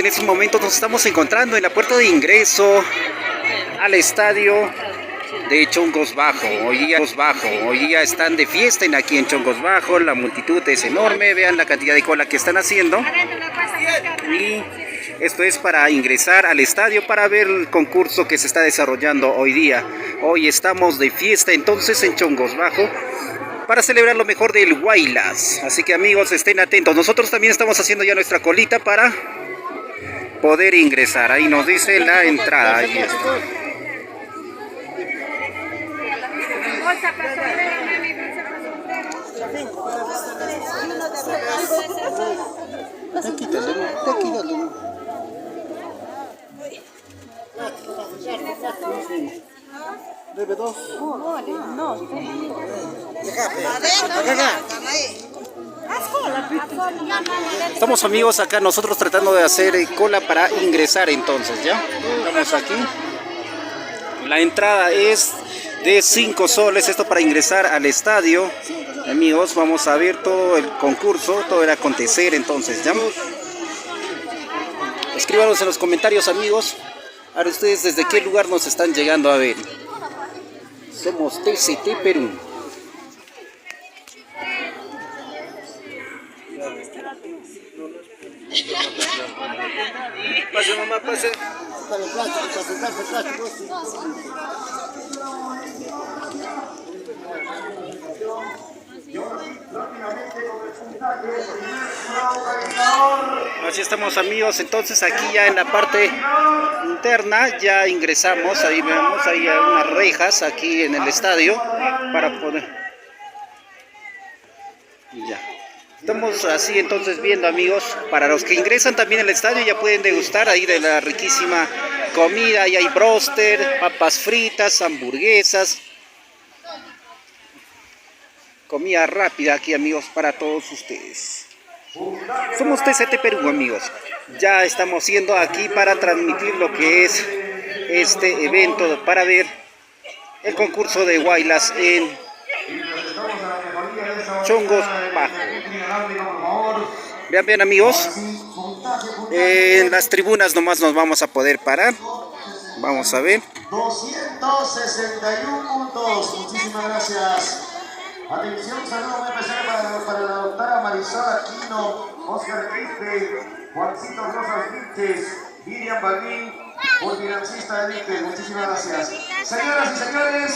En estos momentos nos estamos encontrando en la puerta de ingreso al estadio de Chongos Bajo. Hoy día están de fiesta aquí en Chongos Bajo. La multitud es enorme. Vean la cantidad de cola que están haciendo. Y esto es para ingresar al estadio para ver el concurso que se está desarrollando hoy día. Hoy estamos de fiesta entonces en Chongos Bajo para celebrar lo mejor del Huaylas. Así que amigos, estén atentos. Nosotros también estamos haciendo ya nuestra colita para poder ingresar. Ahí nos dice la entrada. Ahí está. Debe dos. Estamos amigos acá nosotros tratando de hacer cola para ingresar entonces, ¿ya? Estamos aquí. La entrada es de 5 soles, esto para ingresar al estadio. Amigos, vamos a ver todo el concurso, todo el acontecer entonces, ¿ya? Escríbanos en los comentarios, amigos. Ahora ustedes desde qué lugar nos están llegando a ver. Somos TCT Perú. Pase, mamá, pase. Así estamos amigos, entonces aquí ya en la parte interna ya ingresamos, ahí vemos, ahí hay unas rejas aquí en el estadio para poder... Ya. Estamos así entonces viendo amigos, para los que ingresan también al estadio ya pueden degustar ahí de la riquísima comida, ahí hay bróster, papas fritas, hamburguesas, comida rápida aquí amigos para todos ustedes. Somos TCT Perú amigos, ya estamos yendo aquí para transmitir lo que es este evento para ver el concurso de Huaylas en Chongos Bajo. Vean bien amigos, en las tribunas nomás nos vamos a poder parar. Vamos a ver. 261 puntos, muchísimas gracias. Atención, saludo muy especial para la doctora Marisol Aquino, Oscar Quispe, Juancito Rosas Vilches, Miriam Balín, financista de Vilches, muchísimas gracias. Señoras y señores,